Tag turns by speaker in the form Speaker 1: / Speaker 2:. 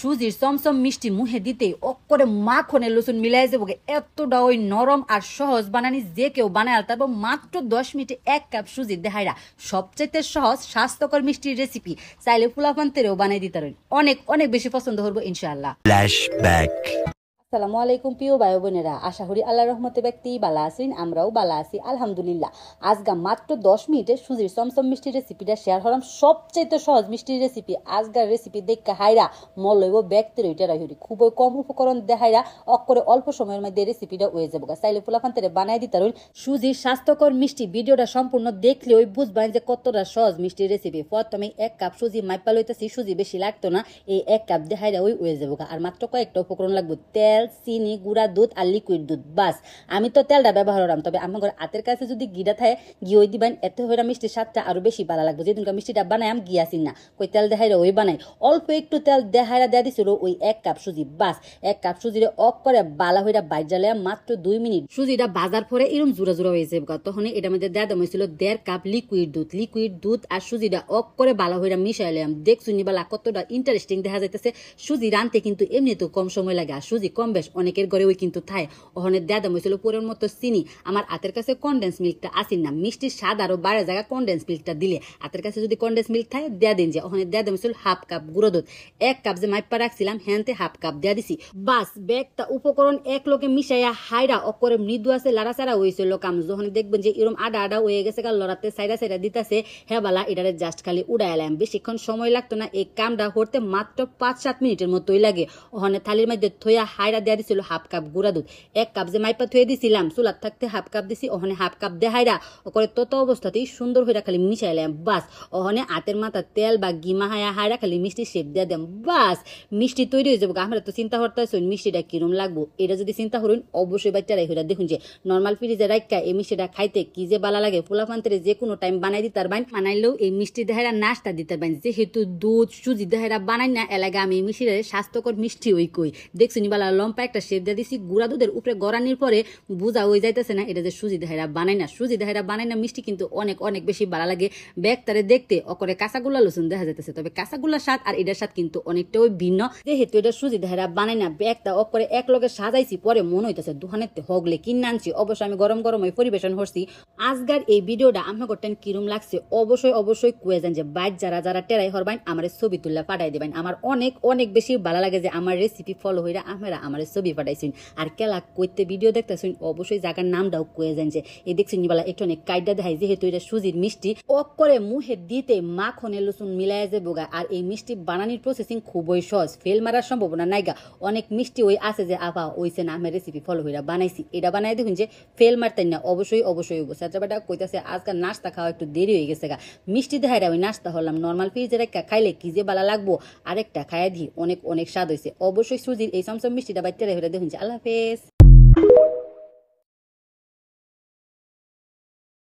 Speaker 1: সুজির চমচম মিষ্টি মুহে দিতে অক্করে মাখনে লসুন মিলাই যাবো এতটা ওই নরম আর সহজ বানানি যে কেউ বানায় তারপর মাত্র 10 মিনিটে 1 কাপ সুজির দেহাইরা সবচাইতে সহজ স্বাস্থ্যকর মিষ্টির রেসিপি চাইলে ফুলাফান্তেরেও বানাই দিতে পারেন অনেক অনেক বেশি পছন্দ করবো ইনশাআল্লাহ।
Speaker 2: ফ্ল্যাশব্যাক।
Speaker 1: আসসালামু আলাইকুম প্রিয় ভাই বোনেরা, আশা করি আল্লাহর রহমতে ব্যক্তি বালা আছেন, আমরাও বালা আছি আলহামদুলিল্লাহ। আজগা মাত্র 10 মিনিটে সুজির চমচম মিষ্টির রেসিপিটা শেয়ার হলাম, সবচেয়ে সহজ মিষ্টির রেসিপি। আজগার রেসিপি দেখা হাইরা মল লইব ব্যক্তির ওইটা রাখি খুবই কম উপকরণ দেখাইরা অক্ষরে অল্প সময়ের মধ্যে রেসিপিটা হয়ে যাবো। চাইলে ফুলাফান্তেরে বানাই দিতে পারেন সুজির স্বাস্থ্যকর মিষ্টি। ভিডিওটা সম্পূর্ণ দেখলে ওই বুঝবেন যে কতটা সহজ মিষ্টির রেসিপি। প্রথমে 1 কাপ সুজি মাইপা লইতেছি, সুজি বেশি লাগতো না, এই 1 কাপ দেখাইরা ওই হয়ে যাবো। আর মাত্র কয়েকটা উপকরণ লাগবে, তেল, চিনি, গুঁড়া দুধ আর লিকুইড দুধ। বাস আমি তো তেলটা ব্যবহার করাম, তবে আমার হাতের কাছে যদি ঘিটা থাকে ঘি ওই দিবেন, এত হইরা মিষ্টির স্বাদটা আরো বেশি ভালো লাগবে। যেদিন মিষ্টিটা বানাই আমি ঘি আসি না, কই তেল দেখাইরা ওই বানাই, অল্প একটু তেল দেখাইরা দেয়া দিছিল ওই 1 কাপ সুজি। বাস 1 কাপ সুজিরে অক করে বালা হইরা বাইর জ্বালে মাত্র 2 মিনিট সুজিটা বাজার পরে এরকম জোড়া জোড়া হয়ে যাবে। তখন এটার মধ্যে দেয়া দাম হয়েছিল 1.5 কাপ লিকুইড দুধ। লিকুইড দুধ আর সুজিটা অক করে বালা হইরা মিশাইলাম। দেখছুনি বালা কতটা ইন্টারেস্টিং দেখা যাইতেছে। সুজি রানতে কিন্তু এমনি তো কম সময় লাগে, আর সুজি কম বেশ অনেকের ঘরে ওই কিন্তু থায়। ওখানে দেয়া দাম হয়েছিল পুরের মতো চিনি। আমার হাতের কাছে কনডেন্স মিল্কটা আসেন না, মিষ্টির স্বাদ আরো বাড়ে জায়গা কনডেন্স মিল্কটা দিলে। হাতের কাছে যদি কনডেন্স মিল্ক থাকে দেয়া দিন। যে ওখানে দেয়া দাম হয়েছিল 1/2 কাপ গুঁড়ো দুধ। 1 কাপ যে মাইপা রাখছিলাম হ্যান্তে 1/2 কাপ দেয়া দিছি। বাস ব্যাগটা উপকরণ এক লোকে মিশাইয়া হাইরা অকরে মৃদু আছে লাড়াচাড়া হয়েছিল কাম। যখন দেখবেন যে এরকম আডা আডা হয়ে গেছে, লড়াতে সাইডা সাইডা দিতেছে, হ্যাঁ বালা এটারে জাস্ট খালি উড়াইলাম। বেশিক্ষণ সময় লাগতো না, এই কামটা করতে মাত্র 5-7 মিনিটের মতোই লাগে। ওখানে থালির মধ্যে থইয়া হাইরা দেয়া দিছিল 1/2 কাপ গুঁড়া দুধ। 1 কাপ যে মাইপা থুয়ে দিছিলাম চুলার থাকতে 1/2 কাপ দিছি, ওখানে 1/2 কাপ দেহাইরা ওকরে তত অবস্থাতেই সুন্দর হইরা খালি মিশাইলাম। বাস ওখানে হাতের মাথা তেল বা গিমা হাইরা খালি মিষ্টি শেপ দিয়ে দেম। বাস মিষ্টি তৈরি হয়ে যাবো। আমরা তো চিন্তা করতেছি মিষ্টিটা কিরম লাগবো, এটা যদি চিন্তা করুন অবশ্যই বাচ্চারাই হইরা দেখুন যে নর্মাল ফ্রিজে রাখা এই মিষ্টিটা খাইতে কি যে ভালো লাগে। ফুলাফান্তেরে যে কোনো টাইম বানাই দিতে পারবেন, বানাইলেও এই মিষ্টি দেহাইরা নাস্তা দিতে পারবেন। যেহেতু দুধ সুজি দেহাইরা বানাই না এলাকা, আমি এই মিষ্টির স্বাস্থ্যকর মিষ্টি ওই কই দেখছুনি বালা লম্পা একটা শেপ দিয়ে দিছি। গুঁড়া দুধের উপরে গড়ানির পরে বুঝা হয়ে যাইতেছে না এটা যে সুজি দেহাইরা বানাই না। সুজি দেহাইরা বানাই না মিষ্টি কিন্তু অনেক অনেক বেশি ভালো লাগে। ব্যাগটারে দেখতে অকরে কাঁচাগুলা লসুন দেখা যাইতেছে, তবে কাঁচাগুলার স্বাদ আর এটার স্বাদ কিন্তু অনেকটাই ভিন্ন। যেহেতু এটা সুজি দেহাইরা বানাই না, ব্যাগটা অকরে এক লগে সাজাইছি, পরে মনে হইতেছে দোকানেতে হগলে কিনে আনছি। অবশ্যই আমি গরম গরম পরিবেশন করছি। আজকার এই ভিডিওটা আমার করতেন কিরম লাগছে অবশ্যই অবশ্যই কুয়ে যান। যে বাইর যারা যারা টেরাই হরবাইন আমার ছবি তুললা পাঠাই দেবেন। আমার অনেক অনেক বেশি ভালো লাগে যে আমার রেসিপি ফলো হইরা আপনারা আমার ছবি পাঠাইছেন। আর কেলা কইতে ভিডিও দেখতেছেন অবশ্যই জায়গার নামটাও কয়ে যান। যে এই দেখছেন বলা একটু অনেক কাইডা দেখাই, যেহেতু এটা সুজির মিষ্টি অক করে মুহে দিতে মাখনে লসুন মিলাই যাবো। আর এই মিষ্টি বানানির প্রসেসিং খুবই সহজ, ফেল মারার সম্ভাবনা নাইগা। অনেক মিষ্টি ওই আছে যে আপা ওইছে না আমার রেসিপি ফলো হইরা বানাইছি, এটা বানাই দেখুন যে ফেল মারতেন না। অবশ্যই অবশ্যই সাজাবাটা কইতাছে আজকাল নাস্তা খাওয়া একটু দেরি হয়ে গেছে গা। মিষ্টি দেখাইরা ওই নাস্তা হলাম, নর্মাল ফ্রিজে রেখা খাইলে কি যে ভালো লাগবো। আরেকটা খাইয়া দিই অনেক অনেক স্বাদ হয়েছে। অবশ্যই সুজির এই চমচম মিষ্টিটা বাচ্চারা হইরা দেখুন যে। আল্লাহ হাফেজ।